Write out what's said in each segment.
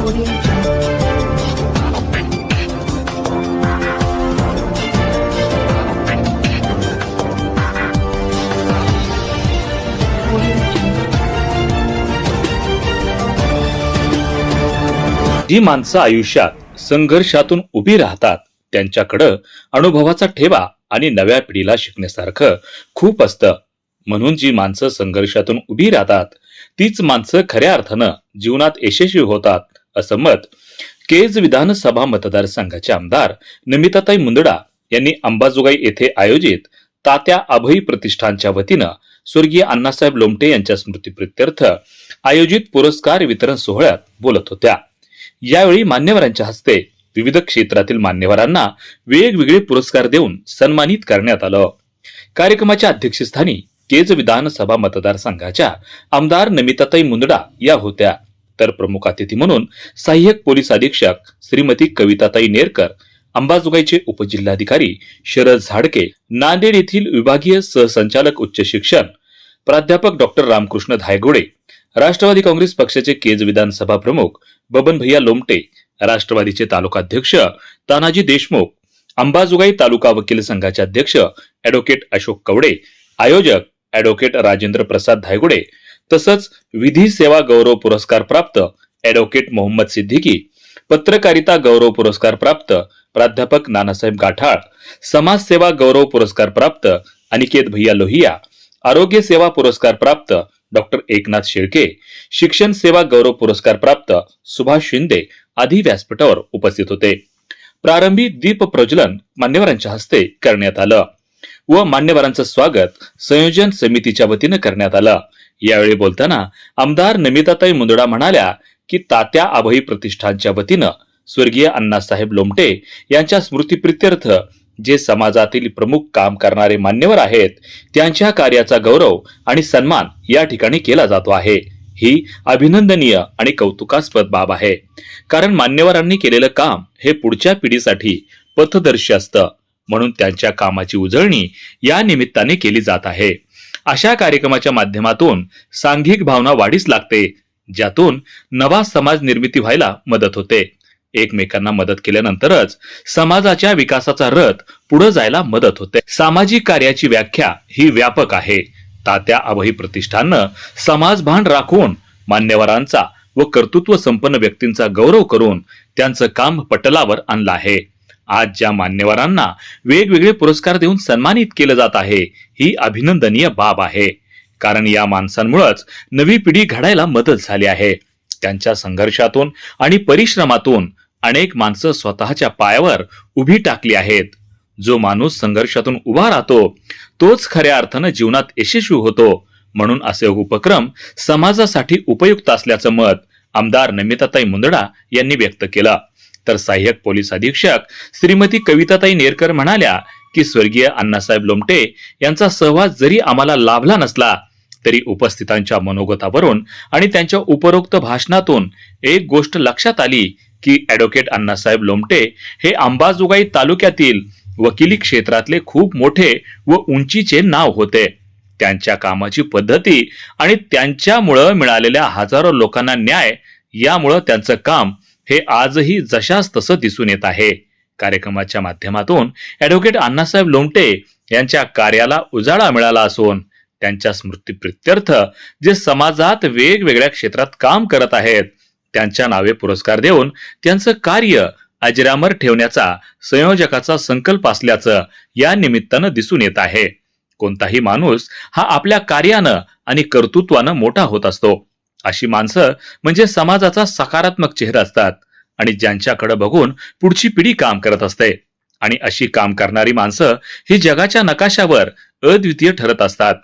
जी माणसं आयुष्यात संघर्षातून उभी राहतात त्यांच्याकडं अनुभवाचा ठेवा आणि नव्या पिढीला शिकण्यासारखं खूप असतं. म्हणून जी माणसं संघर्षातून उभी राहतात तीच माणसं खऱ्या अर्थानं जीवनात यशस्वी होतात, असं मत केज विधानसभा मतदारसंघाचे आमदार नमिताताई मुंदडा यांनी अंबाजोगाई येथे आयोजित तात्या अभय प्रतिष्ठानच्या वतीनं स्वर्गीय अण्णासाहेब लोमटे यांच्या स्मृतीप्रित्यर्थ आयोजित पुरस्कार वितरण सोहळ्यात बोलत होत्या. यावेळी मान्यवरांच्या हस्ते विविध क्षेत्रातील मान्यवरांना वेगवेगळे पुरस्कार देऊन सन्मानित करण्यात आलं. कार्यक्रमाच्या अध्यक्षस्थानी केज विधानसभा मतदारसंघाच्या आमदार नमिताताई मुंदडा या होत्या, तर प्रमुख अतिथी म्हणून सहाय्यक पोलीस अधीक्षक श्रीमती कविताताई नेरकर, अंबाजोगाईचे उपजिल्हाधिकारी शरद झाडके, नांदेड येथील विभागीय सहसंचालक उच्च शिक्षण प्राध्यापक डॉक्टर रामकृष्ण धायगोडे, राष्ट्रवादी काँग्रेस पक्षाचे केज विधानसभा प्रमुख बबन भैया लोमटे, राष्ट्रवादीचे तालुकाध्यक्ष तानाजी देशमुख, अंबाजोगाई तालुका वकील संघाचे अध्यक्ष ॲडव्होकेट अशोक कवडे, आयोजक ॲडव्होकेट राजेंद्र प्रसाद धायगुडे, तसंच विधी सेवा गौरव पुरस्कार प्राप्त ॲडव्होकेट मोहम्मद सिद्दीकी, पत्रकारिता गौरव पुरस्कार प्राप्त प्राध्यापक नानासाहेब गाठाळ, समाज सेवा गौरव पुरस्कार प्राप्त अनिकेत भैया लोहिया, आरोग्य सेवा पुरस्कार प्राप्त डॉक्टर एकनाथ शेळके, शिक्षण सेवा गौरव पुरस्कार प्राप्त सुभाष शिंदे आदी व्यासपीठावर उपस्थित होते. प्रारंभी दीप प्रज्वलन मान्यवरांच्या हस्ते करण्यात आलं व मान्यवरांचं स्वागत संयोजन समितीच्या वतीनं करण्यात आलं. यावेळी बोलताना आमदार नमिताताई मुंदडा म्हणाल्या की तात्या अभय प्रतिष्ठानच्या वतीनं स्वर्गीय अण्णासाहेब लोमटे यांच्या स्मृतीप्रित्यर्थ जे समाजातील प्रमुख काम करणारे मान्यवर आहेत त्यांच्या कार्याचा गौरव आणि सन्मान या ठिकाणी केला जातो आहे. ही अभिनंदनीय आणि कौतुकास्पद बाब आहे, कारण मान्यवरांनी केलेलं काम हे पुढच्या पिढीसाठी पथदर्शी असतं. म्हणून त्यांच्या कामाची उजळणी या निमित्ताने केली जात आहे. अशा कार्यक्रमाच्या माध्यमातून सांघिक भावना वाढीस लागते, ज्यातून नवा समाज निर्मिती व्हायला मदत होते. एकमेकांना मदत केल्यानंतरच समाजाच्या विकासाचा रथ पुढे जायला मदत होते. सामाजिक कार्याची व्याख्या ही व्यापक आहे. तात्या अभय प्रतिष्ठाननं समाजभान राखून मान्यवरांचा व कर्तृत्व संपन्न व्यक्तींचा गौरव करून त्यांचं काम पटलावर आणलं आहे. आज ज्या मान्यवरांना वेगवेगळे पुरस्कार देऊन सन्मानित केलं जात आहे ही अभिनंदनीय बाब आहे, कारण या माणसांमुळेच नवी पिढी घडायला मदत झाली आहे. त्यांच्या संघर्षातून आणि परिश्रमातून अनेक माणसं स्वतःच्या पायावर उभी टाकली आहेत. जो माणूस संघर्षातून उभा राहतो तोच खऱ्या अर्थानं जीवनात यशस्वी होतो. म्हणून असे उपक्रम समाजासाठी उपयुक्त असल्याचं मत आमदार नमिताताई मुंदडा यांनी व्यक्त केलं. तर सहाय्यक पोलीस अधीक्षक श्रीमती कविताताई नेरकर म्हणाल्या की स्वर्गीय अण्णासाहेब लोमटे यांचा सहवास जरी आम्हाला लाभला नसला तरी उपस्थितांच्या मनोगतावरून आणि त्यांच्या उपरोक्त भाषणातून एक गोष्ट लक्षात आली की ॲडव्होकेट अण्णासाहेब लोमटे हे अंबाजोगाई तालुक्यातील वकिली क्षेत्रातले खूप मोठे व उंचीचे नाव होते. त्यांच्या कामाची पद्धती आणि त्यांच्यामुळं मिळालेल्या हजारो लोकांना न्याय यामुळं त्यांचं काम हे आजही जशास तसं दिसून येत आहे. कार्यक्रमाच्या माध्यमातून ॲडव्होकेट अण्णासाहेब लोमटे यांच्या कार्याला उजाळा मिळाला असून त्यांच्या स्मृतीप्रित्यर्थ जे समाजात वेगवेगळ्या क्षेत्रात काम करत आहेत त्यांच्या नावे पुरस्कार देऊन त्यांचं कार्य अजरामर ठेवण्याचा संयोजकाचा संकल्प असल्याचं या निमित्तानं दिसून येत आहे. कोणताही माणूस हा आपल्या कार्यानं आणि कर्तृत्वानं मोठा होत असतो. अशी माणसं म्हणजे समाजाचा सकारात्मक चेहरा असतात आणि ज्यांच्याकडे बघून पुढची पिढी काम करत असते. आणि अशी काम करणारी माणसं ही जगाच्या नकाशावर अद्वितीय ठरत असतात.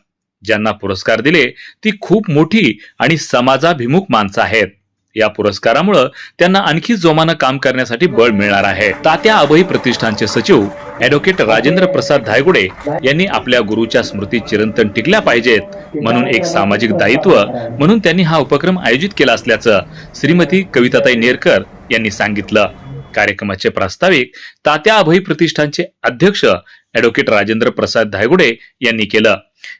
ज्यांना पुरस्कार दिले ती खूप मोठी आणि समाजाभिमुख माणसं आहेत. या पुरस्कारामुळे त्यांना आणखी जोमानं काम करण्यासाठी बळ मिळणार आहे. तात्या अभय प्रतिष्ठानचे सचिव ॲडव्होकेट राजेंद्र प्रसाद धायगुडे यांनी आपल्या गुरुच्या स्मृती चिरंतन टिकल्या पाहिजेत म्हणून एक सामाजिक दायित्व म्हणून त्यांनी हा उपक्रम आयोजित केला असल्याचं श्रीमती कविताताई नेरकर यांनी सांगितलं. कार्यक्रमाचे प्रास्ताविक तात्या अभय प्रतिष्ठानचे अध्यक्ष ॲडव्होकेट राजेंद्र प्रसाद धायगुडे यांनी केलं.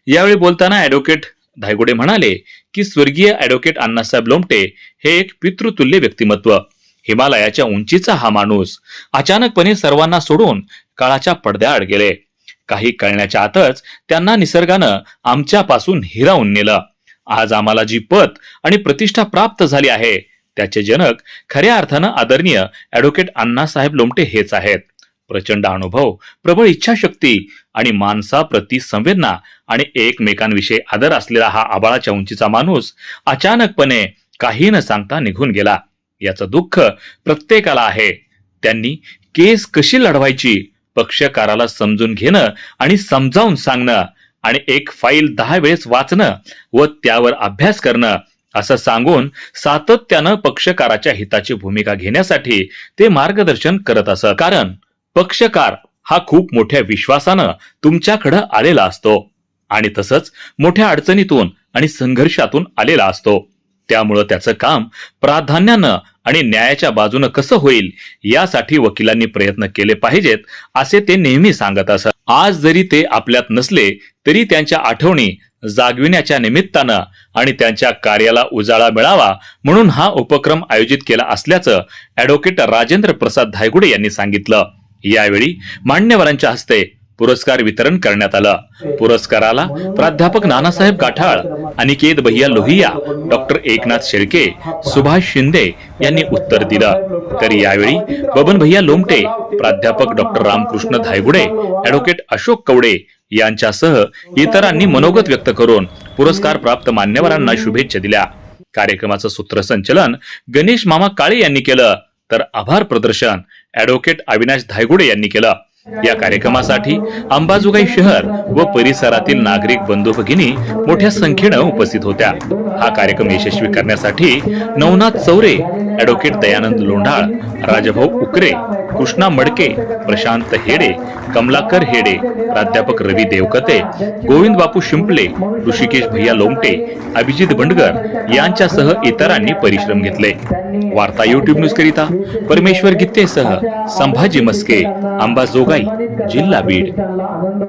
यावेळी बोलताना ॲडव्होकेट धायगुडे म्हणाले की स्वर्गीय ॲडव्होकेट अण्णासाहेब लोमटे हे एक पितृतुल्य व्यक्तिमत्व, हिमालयाच्या उंचीचा हा माणूस अचानकपणे सर्वांना सोडून काळाच्या पडद्याआड गेले. काही कळण्याच्या आतच त्यांना निसर्गानं आमच्यापासून हिरावून नेलं. आज आम्हाला जी पद आणि प्रतिष्ठा प्राप्त झाली आहे त्याचे जनक खऱ्या अर्थानं आदरणीय ॲडव्होकेट अण्णासाहेब लोमटे हेच आहेत. प्रचंड अनुभव, प्रबळ इच्छाशक्ती आणि माणसाप्रती संवेदना आणि एकमेकांविषयी आदर असलेला हा आबाळाच्या उंचीचा माणूस अचानकपणे काही न सांगता निघून गेला. याचं दुःख प्रत्येकाला आहे. त्यांनी केस कशी लढवायची, पक्षकाराला समजून घेणं आणि समजावून सांगणं आणि एक फाईल 10 वेळेस वाचणं व त्यावर अभ्यास करणं असं सांगून सातत्यानं पक्षकाराच्या हिताची भूमिका घेण्यासाठी ते मार्गदर्शन करत असत. कारण पक्षकार हा खूप मोठ्या विश्वासानं तुमच्याकडे आलेला असतो आणि तसंच मोठ्या अडचणीतून आणि संघर्षातून आलेला असतो. त्यामुळं त्याचं काम प्राधान्यानं आणि न्यायाच्या बाजूनं कसं होईल यासाठी वकिलांनी प्रयत्न केले पाहिजेत असे ते नेहमी सांगत असत. आज जरी ते आपल्यात नसले तरी त्यांच्या आठवणी जागविण्याच्या निमित्तानं आणि त्यांच्या कार्याला उजाळा मिळावा म्हणून हा उपक्रम आयोजित केला असल्याचं ॲडव्होकेट राजेंद्र प्रसाद धायगुडे यांनी सांगितलं. यावेळी मान्यवरांच्या हस्ते पुरस्कार वितरण करण्यात आलं. पुरस्काराला प्राध्यापक नानासाहेब गाठाळ, अनिकेत भैया लोहिया, डॉक्टर एकनाथ शेळके, सुभाष शिंदे यांनी उत्तर दिलं. तर यावेळी बबन भैया लोमटे, प्राध्यापक डॉक्टर रामकृष्ण धायगुडे, ॲडव्होकेट अशोक कवडे यांच्यासह इतरांनी मनोगत व्यक्त करून पुरस्कार प्राप्त मान्यवरांना शुभेच्छा दिल्या. कार्यक्रमाचं सूत्रसंचलन गणेश मामा काळे यांनी केलं तर आभार प्रदर्शन ॲडव्होकेट अविनाश धायगुडे यांनी केलं. या कार्यक्रमासाठी अंबाजोगाई शहर व परिसरातील नागरिक बंधू भगिनी मोठ्या संख्येनं उपस्थित होत्या. हा कार्यक्रम यशस्वी करण्यासाठी नवनाथ चौरे, ॲडव्होकेट दयानंद लोंढाळ, राजभाऊ उकरे, कृष्णा मडके, प्रशांत हेडे, कमलाकर हेडे, प्राध्यापक रवी देवकते, गोविंद बापू शिंपले, ऋषिकेश भैया लोमटे, अभिजित बंडगर यांच्यासह इतरांनी परिश्रम घेतले. वार्ता YouTube न्यूज करिता परमेश्वर गित्तेसह संभाजी मस्के, अंबाजोगाई, जिल्हा बीड.